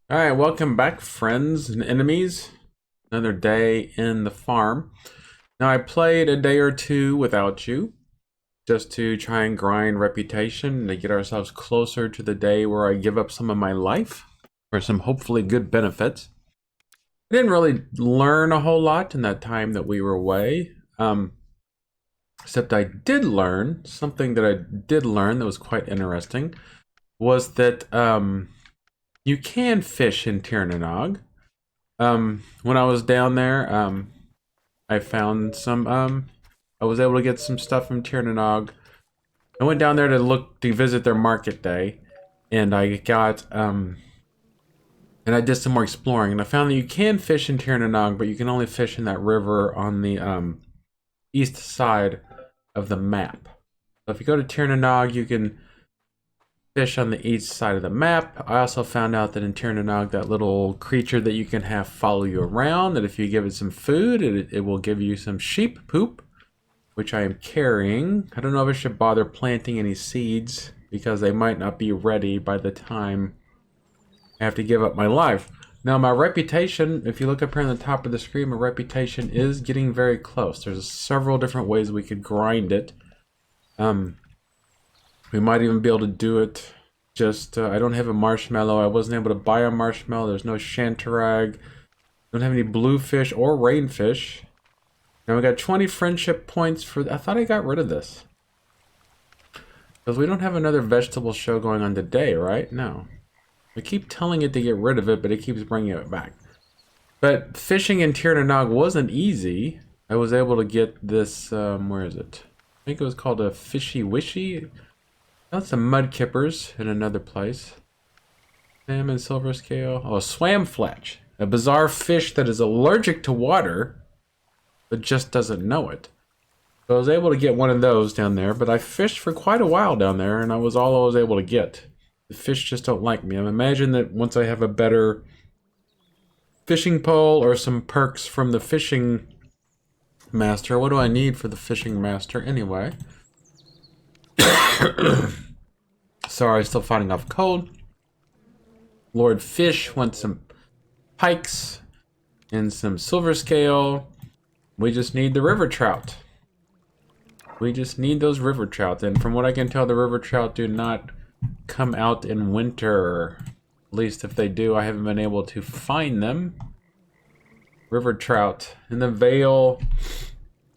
Alright, welcome back, friends and enemies. Another day in the farm. Now, I played a day or two without you, just to try and grind reputation to get ourselves closer to the day where I give up some of my life for some hopefully good benefits. I didn't really learn a whole lot in that time that we were away. Except I did learn, something that I did learn that was quite interesting, was that you can fish in Tirnanog. When I was down there, I found some, I was able to get some stuff from Tirnanog. I went down there to visit their market day, and I got, and I did some more exploring, and I found that you can fish in Tirnanog, but you can only fish in that river on the, east side of the map. So if you go to Tirnanog, you can fish on the east side of the map. I also found out that in Tirnanog, that little creature that you can have follow you around, that if you give it some food, it will give you some sheep poop, which I am carrying. I don't know if I should bother planting any seeds, because they might not be ready by the time I have to give up my life. Now, my reputation, if you look up here on the top of the screen, my reputation is getting very close. There's several different ways we could grind it. We might even be able to do it just, I don't have a marshmallow. I wasn't able to buy a marshmallow. There's no shantarag. Don't have any bluefish or rainfish. Now we got 20 friendship points for, I thought I got rid of this. Because we don't have another vegetable show going on today, right? No. I keep telling it to get rid of it, but it keeps bringing it back. But fishing in Tirnanog wasn't easy. I was able to get this, where is it? I think it was called a fishy wishy. That's some mud kippers in another place. Salmon, silver scale. Oh, swamfletch. A bizarre fish that is allergic to water, but just doesn't know it. So I was able to get one of those down there, but I fished for quite a while down there, and I was all I was able to get. The fish just don't like me. I imagine that once I have a better fishing pole or some perks from the fishing master. What do I need for the fishing master anyway? Sorry, still fighting off cold. Lord Fish wants some pikes and some silver scale. We just need the river trout. We just need those river trout. And from what I can tell, the river trout do not come out in winter. At least if they do, I haven't been able to find them. River trout in the Vale.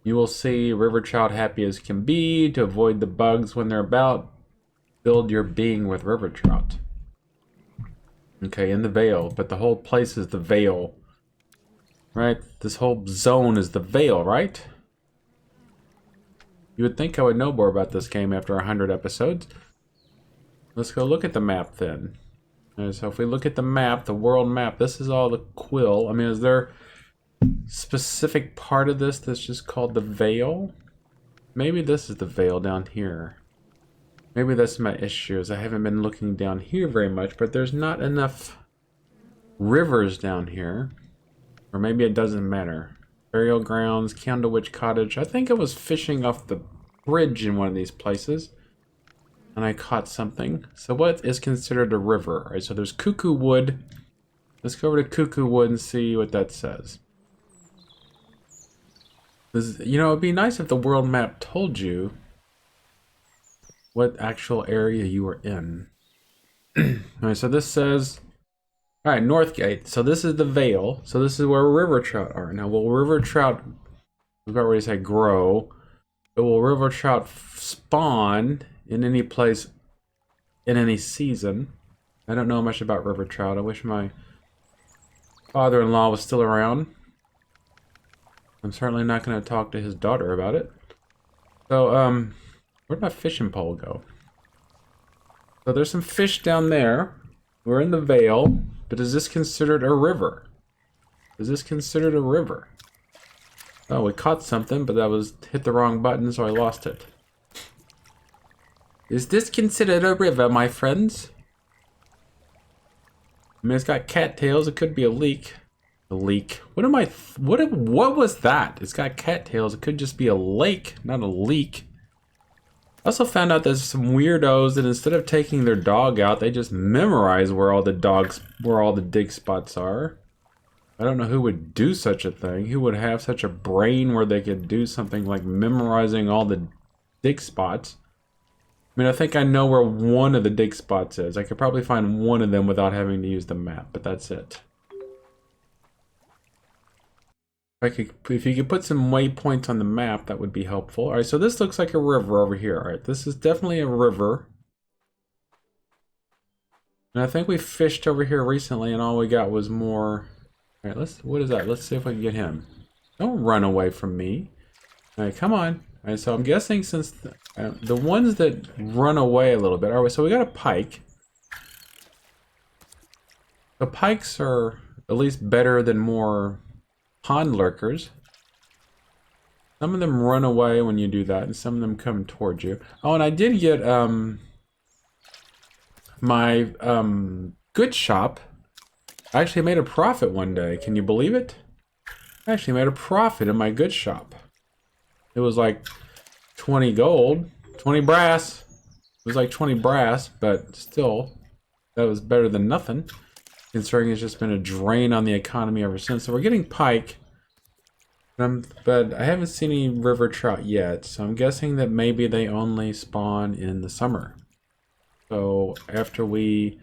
You will see river trout happy as can be. To avoid the bugs when they're about, build your being with river trout. Okay, in the Vale, but the whole place is the Vale. Right? This whole zone is the Vale, right? You would think I would know more about this game after 100 episodes. Let's go look at the map then. So if we look at the map, the world map, this is all the quill. I mean, is there specific part of this that's just called the Vale? Maybe this is the Vale down here. Maybe that's my issue, is I haven't been looking down here very much, but there's not enough rivers down here. Or maybe it doesn't matter. Burial grounds, Candlewitch Cottage. I think I was fishing off the bridge in one of these places, and I caught something. So what is considered a river? All right, so there's Cuckoo Wood. Let's go over to Cuckoo Wood and see what that says. You know, it'd be nice if the world map told you what actual area you were in. Alright, so this says, alright, Northgate. So this is the Vale. So this is where river trout are. Now, will river trout, we've already said grow, but will river trout spawn in any place in any season? I don't know much about river trout. I wish my father-in-law was still around. I'm certainly not going to talk to his daughter about it. So, where'd my fishing pole go? So there's some fish down there. We're in the Vale, but is this considered a river? Is this considered a river? Oh, we caught something, but that was hit the wrong button, so I lost it. Is this considered a river, my friends? I mean, it's got cattails. It could be a leak. A leak. What was that? It's got cattails. It could just be a lake, not a leak. I also found out there's some weirdos that instead of taking their dog out, they just memorize where all the dig spots are. I don't know who would do such a thing. Who would have such a brain where they could do something like memorizing all the dig spots? I mean, I think I know where one of the dig spots is. I could probably find one of them without having to use the map, but that's it. If you could put some waypoints on the map, that would be helpful. All right, so this looks like a river over here. All right, this is definitely a river. And I think we fished over here recently, and all we got was more. All right, what is that? Let's see if we can get him. Don't run away from me. All right, come on. All right, so I'm guessing since the ones that run away a little bit. All right, so we got a pike. The pikes are at least better than more pond lurkers. Some of them run away when you do that, and some of them come towards you. Oh, and I did get my good shop. I actually made a profit one day. Can you believe it? I actually made a profit in my good shop. It was like 20 gold, 20 brass. It was like 20 brass, but still, that was better than nothing, considering it's just been a drain on the economy ever since. So we're getting pike, but I haven't seen any river trout yet, so I'm guessing that maybe they only spawn in the summer. So after we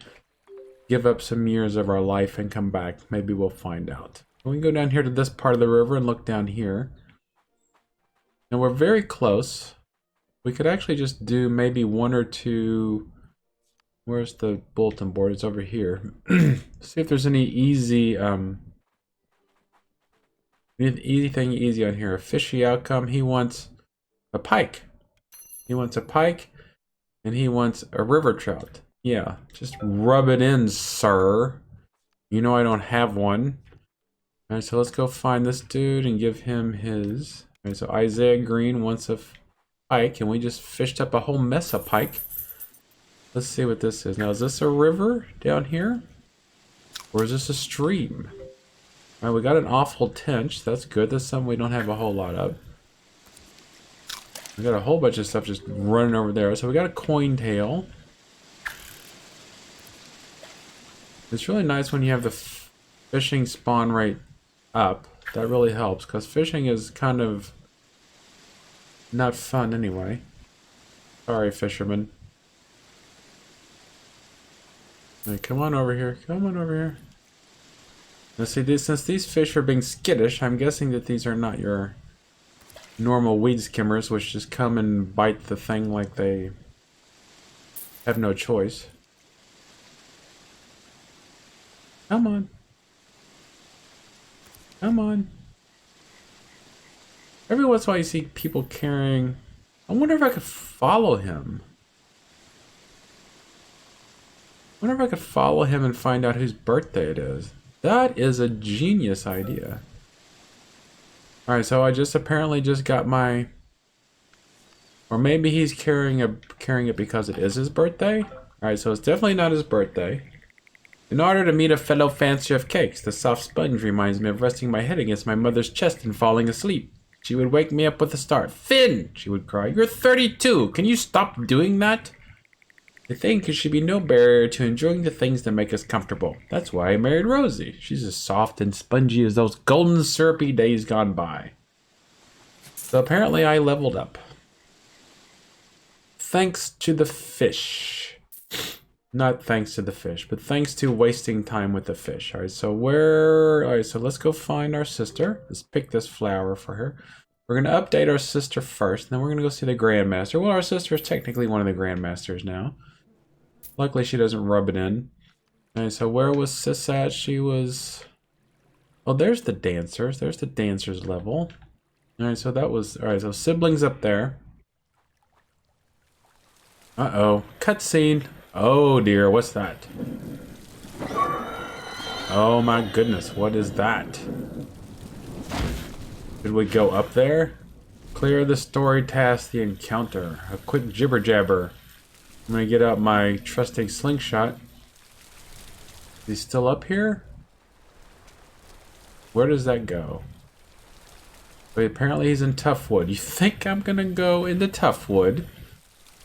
give up some years of our life and come back, maybe we'll find out. We can go down here to this part of the river and look down here. Now we're very close. We could actually just do maybe one or two. Where's the bulletin board? It's over here. See if there's any anything easy on here. A fishy outcome. He wants a pike. He wants a pike, and he wants a river trout. Yeah, just rub it in, sir. You know I don't have one. All right, so let's go find this dude and give him his. All right, so Isaiah Green wants a pike, and we just fished up a whole mess of pike. Let's see what this is. Now, is this a river down here? Or is this a stream? All right, we got an awful tench. That's good. That's something we don't have a whole lot of. We got a whole bunch of stuff just running over there. So we got a coin tail. It's really nice when you have the fishing spawn rate up. That really helps, because fishing is kind of not fun anyway. Sorry, fisherman. Right, come on over here. Come on over here. Now see, since these fish are being skittish, I'm guessing that these are not your normal weed skimmers, which just come and bite the thing like they have no choice. Come on. Come on. Every once in a while you see people carrying. I wonder if I could follow him. I wonder if I could follow him and find out whose birthday it is. That is a genius idea. Alright, so I apparently just got my. Or maybe he's carrying it because it is his birthday. Alright, so it's definitely not his birthday. In order to meet a fellow fancier of cakes, the soft sponge reminds me of resting my head against my mother's chest and falling asleep. She would wake me up with a start. Finn, she would cry, you're 32. Can you stop doing that? I think it should be no barrier to enjoying the things that make us comfortable. That's why I married Rosie. She's as soft and spongy as those golden syrupy days gone by. So apparently I leveled up. Thanks to the fish. Not thanks to the fish, but thanks to wasting time with the fish. Alright, so let's go find our sister. Let's pick this flower for her. We're going to update our sister first, and then we're going to go see the Grandmaster. Well, our sister is technically one of the Grandmasters now. Luckily, she doesn't rub it in. Alright, so where was Sis at? She was. Oh, there's the dancers. There's the dancers level. Alright, so that was. Alright, so siblings up there. Uh-oh. Cutscene. Oh dear, what's that? Oh my goodness, what is that? Did we go up there? Clear the story task, the encounter. A quick jibber jabber. I'm gonna get out my trusting slingshot. Is he still up here? Where does that go? But apparently he's in Toughwood. You think I'm gonna go into Toughwood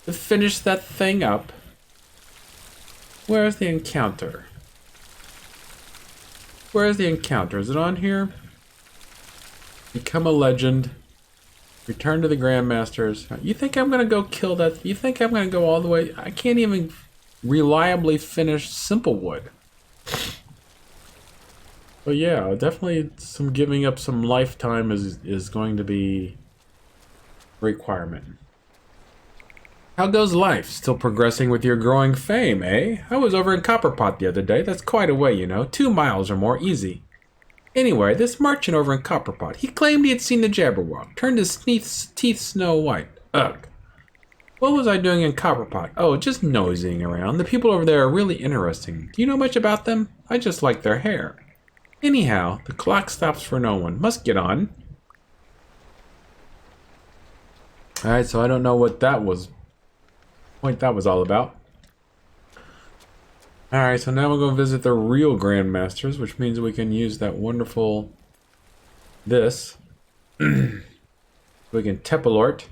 to finish that thing up. Where's the encounter? Where's the encounter? Is it on here? Become a legend. Return to the Grandmasters. You think I'm gonna go kill that? You think I'm gonna go all the way? I can't even reliably finish Simplewood. But yeah, definitely some giving up some lifetime is going to be a requirement. How goes life? Still progressing with your growing fame, eh? I was over in Copperpot the other day. That's quite a way, you know. 2 miles or more, easy. Anyway, this merchant over in Copperpot, he claimed he had seen the Jabberwock, turned his teeth snow white. Ugh. What was I doing in Copperpot? Oh, just nosying around. The people over there are really interesting. Do you know much about them? I just like their hair. Anyhow, the clock stops for no one. Must get on. Alright, so I don't know what that was. Point that was all about. Alright, so now we're going to visit the real Grandmasters, which means we can use that wonderful this. We can Tepalort.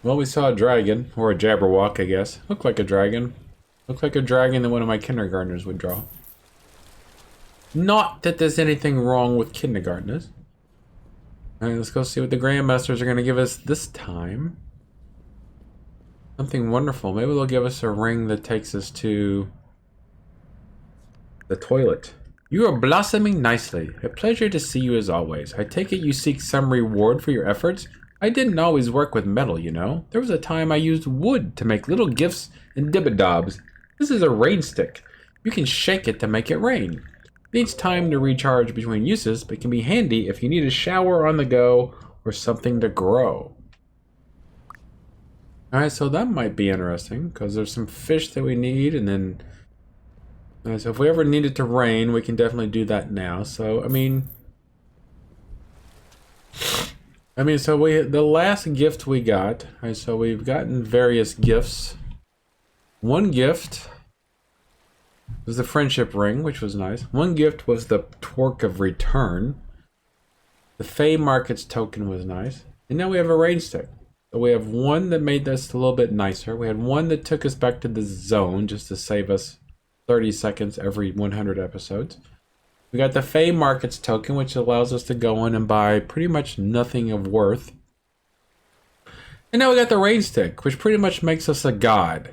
Well, we saw a dragon, or a Jabberwock, I guess. Looked like a dragon. Looked like a dragon that one of my kindergartners would draw. Not that there's anything wrong with kindergartners. Alright, let's go see what the Grandmasters are going to give us this time. Something wonderful. Maybe they'll give us a ring that takes us to the toilet. You are blossoming nicely. A pleasure to see you as always. I take it you seek some reward for your efforts? I didn't always work with metal, you know. There was a time I used wood to make little gifts and dibbidobs. This is a rain stick. You can shake it to make it rain. It needs time to recharge between uses, but can be handy if you need a shower on the go or something to grow. Alright, so that might be interesting, because there's some fish that we need, and then... so if we ever need it to rain, we can definitely do that now. So, I mean, so the last gift we got, right, so we've gotten various gifts. One gift was the friendship ring, which was nice. One gift was the Torque of Return. The Fey Markets token was nice. And now we have a rain stick. So we have one that made this a little bit nicer. We had one that took us back to the zone just to save us 30 seconds every 100 episodes. We got the Fey Markets token, which allows us to go in and buy pretty much nothing of worth. And now we got the rain stick, which pretty much makes us a god.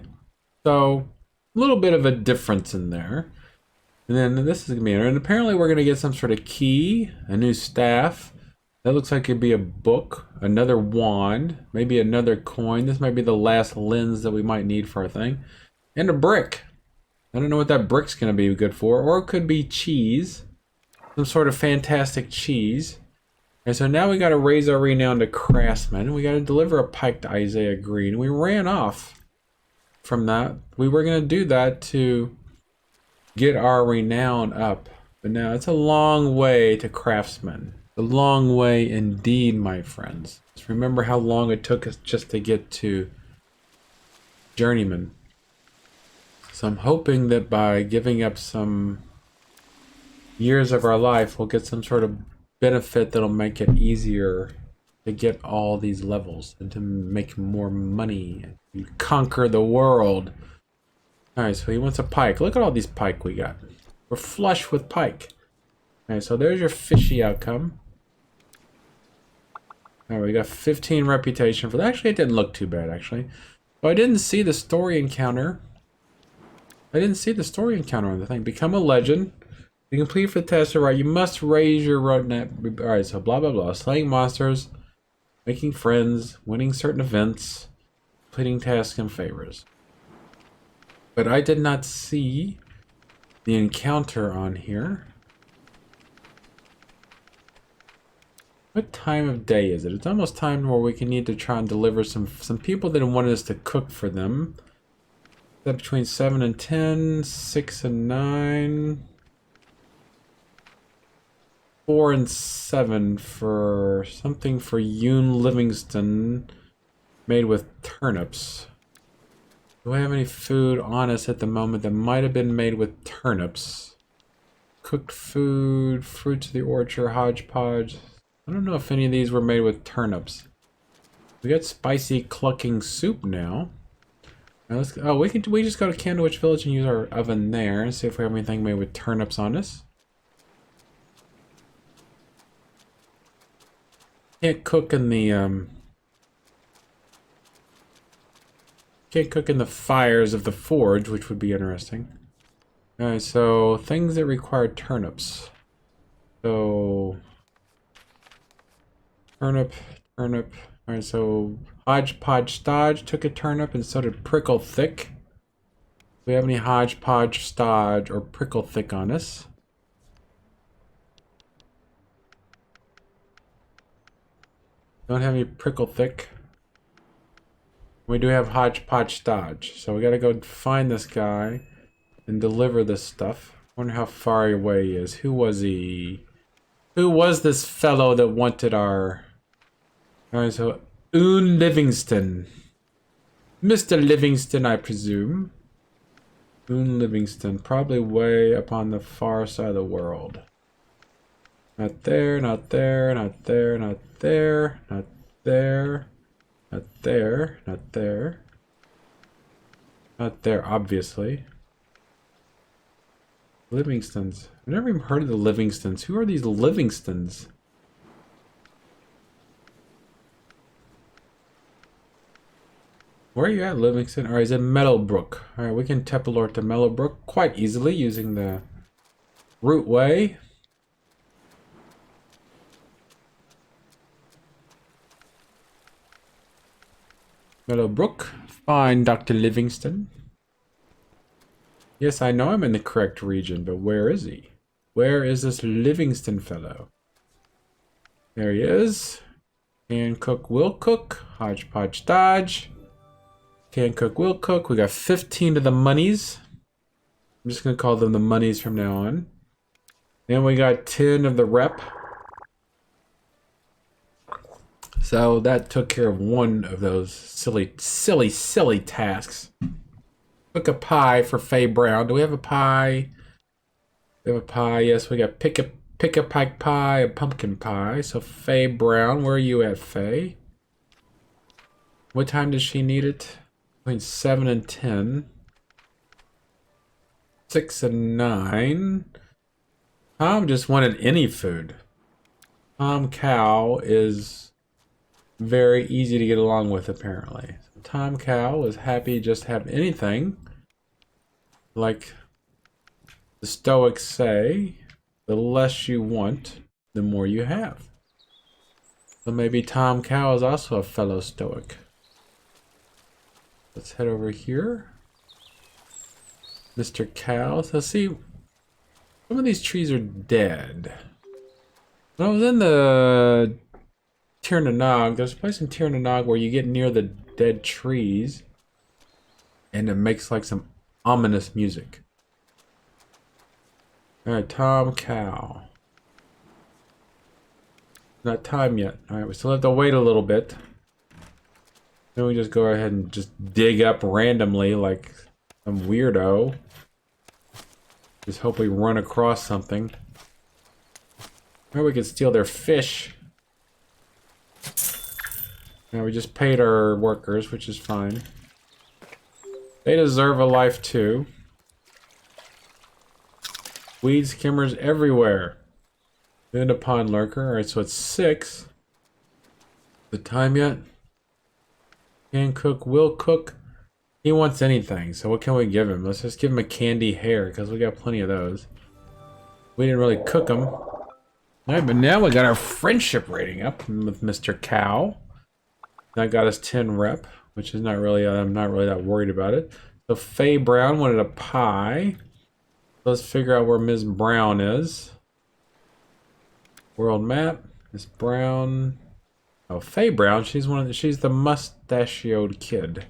So, a little bit of a difference in there. And then this is going to be, and apparently we're going to get some sort of key, a new staff. That looks like it'd be a book, another wand, maybe another coin. This might be the last lens that we might need for our thing. And a brick. I don't know what that brick's going to be good for. Or it could be cheese. Some sort of fantastic cheese. And so now we got to raise our renown to craftsman. We got to deliver a pike to Isaiah Green. We ran off from that. We were going to do that to get our renown up. But now it's a long way to craftsman. A long way indeed, my friends. Just remember how long it took us just to get to journeyman. So I'm hoping that by giving up some years of our life, we'll get some sort of benefit that'll make it easier to get all these levels and to make more money and conquer the world. Alright, so he wants a pike. Look at all these pike we got. We're flush with pike. Alright, so there's your fishy outcome. Alright, we got 15 reputation for that. Actually, it didn't look too bad, actually. Oh, I didn't see the story encounter. I didn't see the story encounter on the thing. Become a legend. To complete for the test, right, you must raise your roadmap. Alright, so blah blah blah. Slaying monsters, making friends, winning certain events, completing tasks and favors. But I did not see the encounter on here. What time of day is it? It's almost time where we can need to try and deliver some people that wanted us to cook for them. That between 7 and 10, 6 and 9, 4 and 7 for something for Yoon Livingston made with turnips. Do I have any food on us at the moment that might have been made with turnips? Cooked food, fruits of the orchard, hodgepodge. I don't know if any of these were made with turnips. We got spicy clucking soup now. Now let's. Oh, we just go to Candlewich Village and use our oven there and see if we have anything made with turnips on us. Can't cook in the Can't cook in the fires of the forge, which would be interesting. Alright, so things that require turnips. So turnip. Alright, so hodgepodge stodge took a turnip and so did prickle thick. Do we have any hodgepodge stodge or prickle thick on us? Don't have any prickle thick. We do have hodgepodge stodge, so we gotta go find this guy and deliver this stuff. Wonder how far away he is. Who was he? Who was this fellow that wanted our... Alright, so Livingston. Mr. Livingston, I presume. Livingston, probably way up on the far side of the world. Not there, not there, not there, not there, not there, not there, not there. Not there, obviously. Livingstons. I've never even heard of the Livingstons. Who are these Livingstons? Where are you at, Livingston? Alright, he's in Meadowbrook. Alright, we can teleport to Meadowbrook quite easily using the route way. Meadowbrook. Fine, Dr. Livingston. Yes, I know I'm in the correct region, but where is he? Where is this Livingston fellow? There he is. Can cook, will cook. Hodgepodge dodge. Can cook, will cook. We got 15 of the monies. I'm just going to call them the monies from now on. Then we got 10 of the rep. So that took care of one of those silly tasks. Cook a pie for Faye Brown. Do we have a pie? We have a pie. Yes, we got pick a pike pie, a pumpkin pie. So Faye Brown, where are you at, Faye? What time does she need it? Between 7 and 10. 6 and 9. Tom just wanted any food. Tom Cow is very easy to get along with, apparently. So Tom Cow is happy just to have anything. Like the Stoics say, the less you want, the more you have. So maybe Tom Cow is also a fellow Stoic. Let's head over here. Mr. Cow. So see, some of these trees are dead. When I was in the Tirnanog, there's a place in Tirnanog where you get near the dead trees and it makes like some ominous music. Alright, Tom Cow. Not time yet. Alright, we still have to wait a little bit. Then we just go ahead and just dig up randomly like some weirdo. Just hope we run across something. Or we could steal their fish. Now we just paid our workers, which is fine. They deserve a life too. Weed skimmers everywhere. Then a pond lurker. Alright, so it's 6. The time yet? Can cook, will cook. He wants anything, so what can we give him? Let's just give him a candy hair, because we got plenty of those. We didn't really cook them. Alright, but now we got our friendship rating up with Mr. Cow. That got us 10 rep, which is not really, I'm not really that worried about it. So Faye Brown wanted a pie. Let's figure out where Ms. Brown is. World map. Ms. Brown. Oh, Faye Brown. She's the mustachioed kid.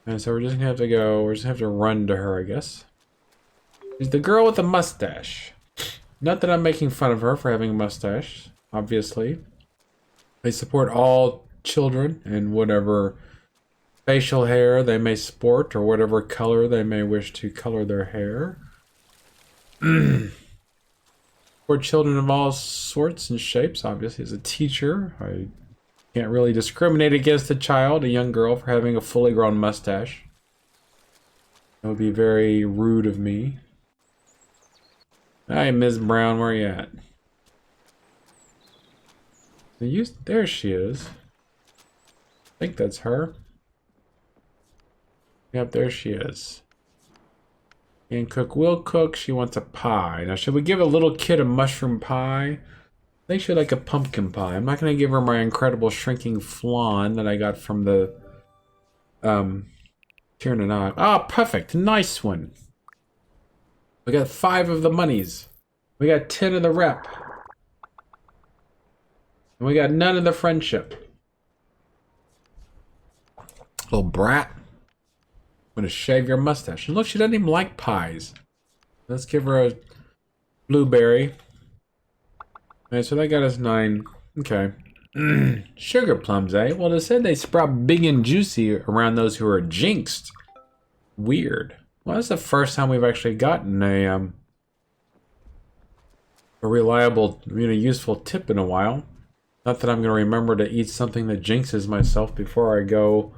And so we're just gonna have to go. We're just gonna have to run to her, I guess. She's the girl with the mustache. Not that I'm making fun of her for having a mustache. Obviously, they support all children in whatever facial hair they may sport or whatever color they may wish to color their hair. For children of all sorts and shapes, obviously. As a teacher, I Can't really discriminate against a child, a young girl, for having a fully grown mustache. That would be very rude of me. Hi, Ms. Brown, where you at? There she is. I think that's her. Yep, there she is. And cook will cook. She wants a pie. Now, should we give a little kid a mushroom pie? I think she'd like a pumpkin pie. I'm not going to give her my incredible shrinking flan that I got from the Tiernanog. Ah, perfect. Nice one. We got 5 of the monies. We got 10 of the rep. And we got none of the friendship. Little brat. I'm gonna shave your mustache. And look, she doesn't even like pies. Let's give her a blueberry. Alright, so that got us 9. Okay. Sugar plums, eh? Well, they said they sprout big and juicy around those who are jinxed. Weird. Well, that's the first time we've actually gotten a reliable, useful tip in a while. Not that I'm going to remember to eat something that jinxes myself before I go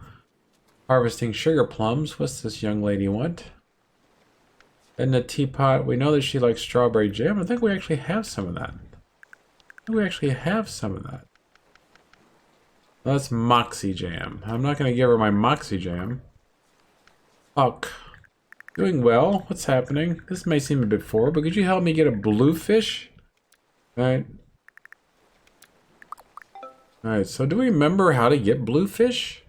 harvesting sugar plums. What's this young lady want? In the teapot, we know that she likes strawberry jam. I think we actually have some of that. That's Moxie Jam. I'm not going to give her my Moxie Jam. Huck. Doing well. What's happening? This may seem a bit forward, but could you help me get a bluefish? Alright. Alright, so do we remember how to get bluefish?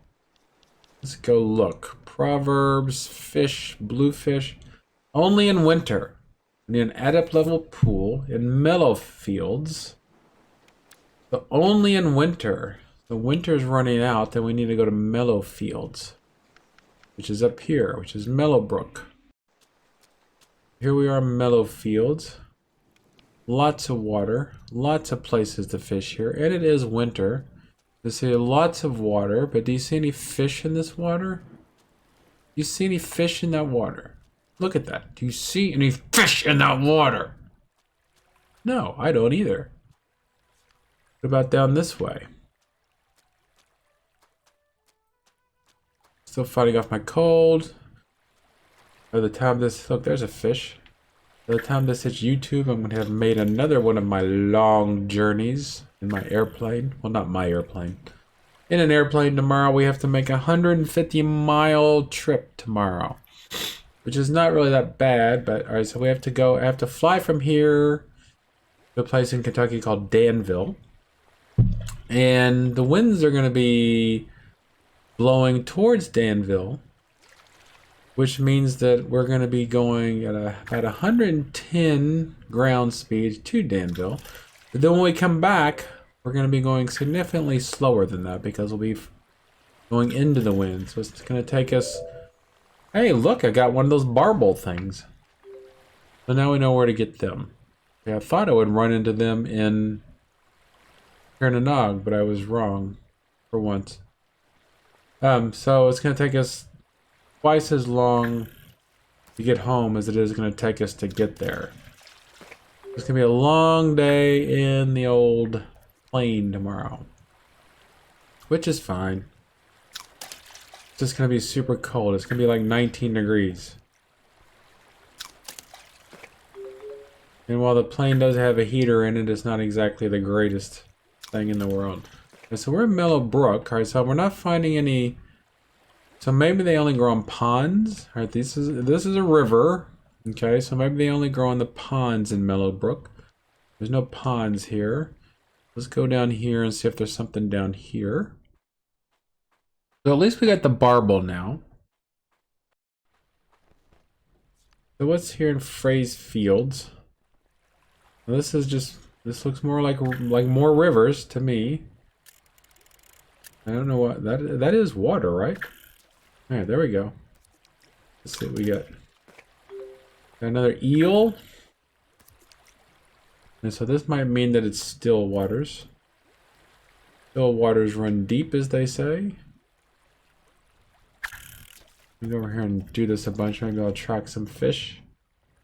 Let's go look. Proverbs, fish, bluefish. Only in winter. We need an adept level pool in mellow fields. So only in winter. The winter's running out, then we need to go to mellow fields. Which is up here, which is Mellowbrook. Here we are, mellow fields. Lots of water, lots of places to fish here, and it is winter. You see lots of water, but do you see any fish in this water? Do you see any fish in that water? Look at that. Do you see any fish in that water? No, I don't either. What about down this way? Still fighting off my cold. By the time this, look, there's a fish. By the time this hits YouTube, I'm going to have made another one of my long journeys in my airplane. Well, not my airplane. In an airplane tomorrow, we have to make a 150-mile trip tomorrow. Which is not really that bad, but alright, so we have to go, I have to fly from here to a place in Kentucky called Danville. And the winds are going to be blowing towards Danville. Which means that we're going to be going at about 110 ground speed to Danville. But then when we come back, we're going to be going significantly slower than that because we'll be going into the wind. So it's going to take us... Hey, look, I got one of those barbel things. So now we know where to get them. Okay, I thought I would run into them in Tiernanog, but I was wrong for once. So it's going to take us twice as long to get home as it is going to take us to get there. It's going to be a long day in the old plane tomorrow. Which is fine. It's just going to be super cold. It's going to be like 19 degrees. And while the plane does have a heater in it, it's not exactly the greatest thing in the world. Okay, so we're in Mellowbrook. Alright, so we're not finding any... So maybe they only grow in ponds. Alright, this is a river. Okay, so maybe they only grow in the ponds in Mellowbrook. There's no ponds here. Let's go down here and see if there's something down here. So at least we got the barbel now. So what's here in Frey's Fields? Well, this looks more like more rivers to me. I don't know what that is water, right? Alright, there we go. Let's see what we got. Got another eel. And so this might mean that it's still waters. Still waters run deep, as they say. Let me go over here and do this a bunch. Maybe I'll track some fish.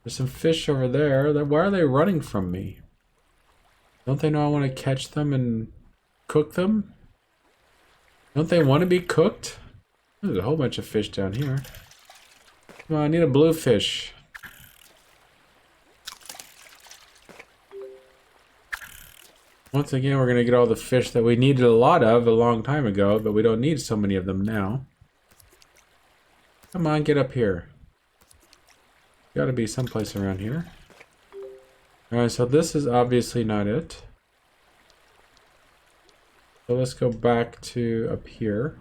There's some fish over there. Why are they running from me? Don't they know I want to catch them and cook them? Don't they want to be cooked? There's a whole bunch of fish down here. Come on, I need a blue fish. Once again, we're going to get all the fish that we needed a lot of a long time ago, but we don't need so many of them now. Come on, get up here. Got to be someplace around here. Alright, so this is obviously not it. So let's go back to up here.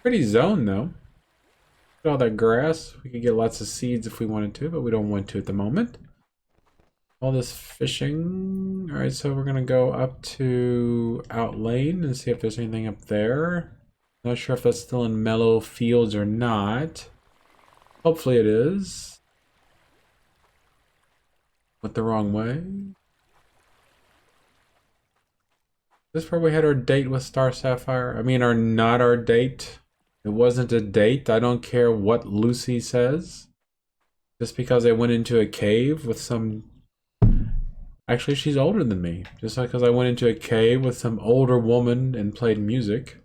Pretty zone, though. Look at all that grass. We could get lots of seeds if we wanted to, but we don't want to at the moment. All this fishing. Alright, so we're going to go up to Out Lane and see if there's anything up there. Not sure if that's still in Mellow Fields or not. Hopefully it is. Went the wrong way. Is this where we had our date with Star Sapphire? I mean, not our date. It wasn't a date. I don't care what Lucy says. Just because I went into a cave with some... Actually, she's older than me. Just because I went into a cave with some older woman and played music.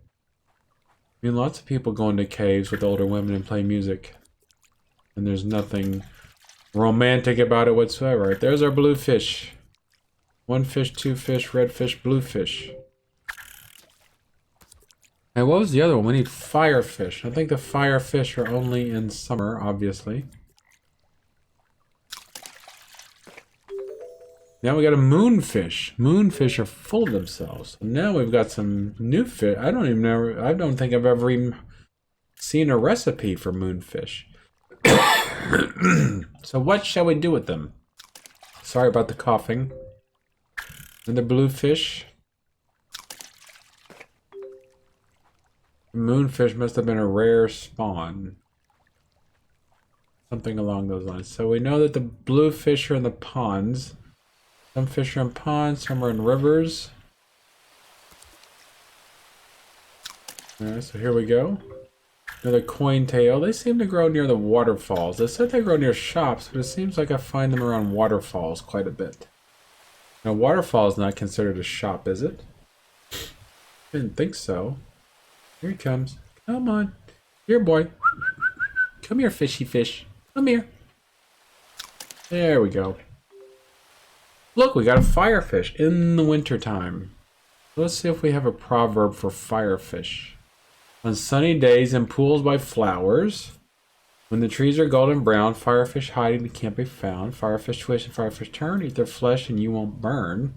I mean, lots of people go into caves with older women and play music. And there's nothing romantic about it whatsoever. Right, there's our blue fish. 1 fish, 2 fish, red fish, blue fish. And what was the other one? We need fire fish. I think the fire fish are only in summer, obviously. Now we got a moonfish. Moonfish are full of themselves. Now we've got some new fish. I don't think I've ever even seen a recipe for moonfish. So what shall we do with them? Sorry about the coughing. Another blue fish. Moonfish must have been a rare spawn. Something along those lines. So we know that the blue fish are in the ponds. Some fish are in ponds, some are in rivers. Alright, so here we go. Another coin tail. They seem to grow near the waterfalls. They said they grow near shops, but it seems like I find them around waterfalls quite a bit. Now, waterfall is not considered a shop, is it? Didn't think so. Here he comes. Come on. Here, boy. Come here, fishy fish. Come here. There we go. Look, we got a firefish in the wintertime. Let's see if we have a proverb for firefish. On sunny days in pools by flowers, when the trees are golden brown, firefish hiding and can't be found. Firefish twist and firefish turn, eat their flesh and you won't burn.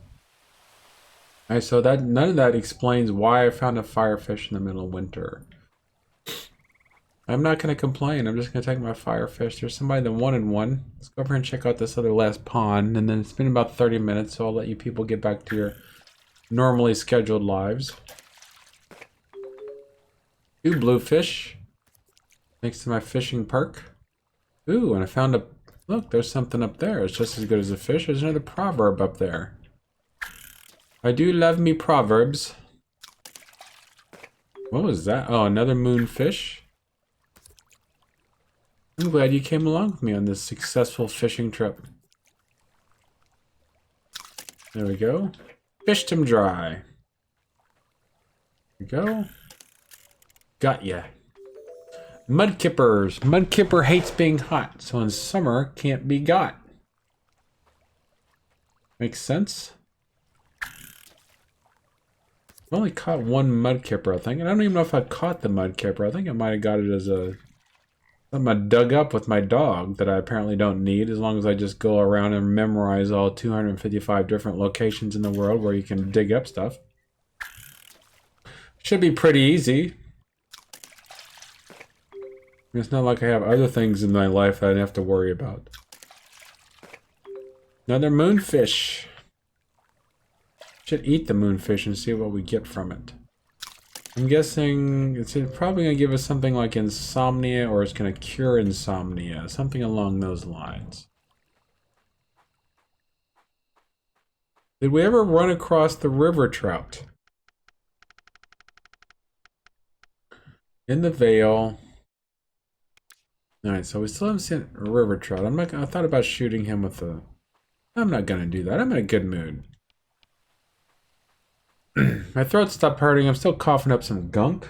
Alright, so that none of that explains why I found a firefish in the middle of winter. I'm not going to complain. I'm just going to take my firefish. There's somebody that wanted one. Let's go over and check out this other last pond. And then it's been about 30 minutes, so I'll let you people get back to your normally scheduled lives. 2 bluefish. Thanks to my fishing perk. Ooh, and I found a... Look, there's something up there. It's just as good as a fish. There's another proverb up there. I do love me proverbs. What was that? Oh, another moonfish. I'm glad you came along with me on this successful fishing trip. There we go. Fished him dry. There we go. Got ya. Mudkippers. Mudkipper hates being hot, so in summer can't be got. Makes sense? I've only caught 1 mudkipper, I think. And I don't even know if I caught the mudkipper. I think I might have got it as a... something I dug up with my dog that I apparently don't need, as long as I just go around and memorize all 255 different locations in the world where you can dig up stuff. Should be pretty easy. It's not like I have other things in my life that I have to worry about. Another moonfish. Should eat the moonfish and see what we get from it. I'm guessing it's probably going to give us something like insomnia, or it's going to cure insomnia. Something along those lines. Did we ever run across the river trout? In the Vale. Alright, so we still haven't seen a river trout. I thought about shooting him with a... I'm not going to do that. I'm in a good mood. My throat stopped hurting. I'm still coughing up some gunk.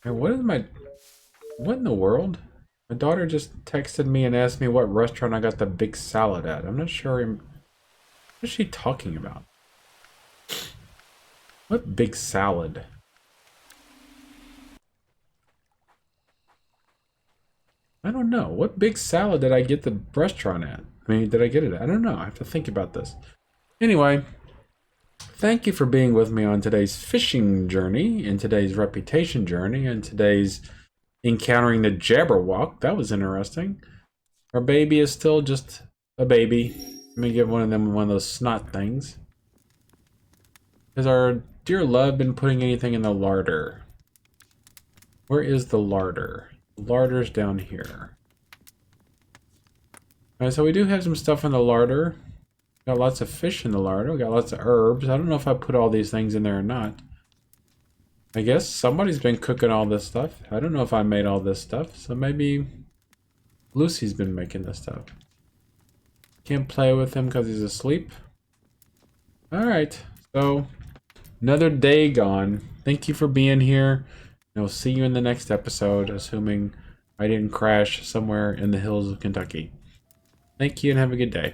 And what in the world? My daughter just texted me and asked me what restaurant I got the big salad at. I'm not sure. What is she talking about? What big salad? I don't know. What big salad did I get the restaurant at? I mean, did I get it at? I don't know. I have to think about this. Anyway, thank you for being with me on today's fishing journey, and today's reputation journey, and today's encountering the Jabberwock. That was interesting. Our baby is still just a baby. Let me give one of those snot things. Has our dear love been putting anything in the larder? Where is the larder? The larder's down here. Alright, so we do have some stuff in the larder. Got lots of fish in the larder. We got lots of herbs. I don't know if I put all these things in there or not. I guess somebody's been cooking all this stuff. I don't know if I made all this stuff, so maybe Lucy's been making this stuff. Can't play with him because he's asleep. Alright, so another day gone. Thank you for being here. And we'll see you in the next episode, assuming I didn't crash somewhere in the hills of Kentucky. Thank you and have a good day.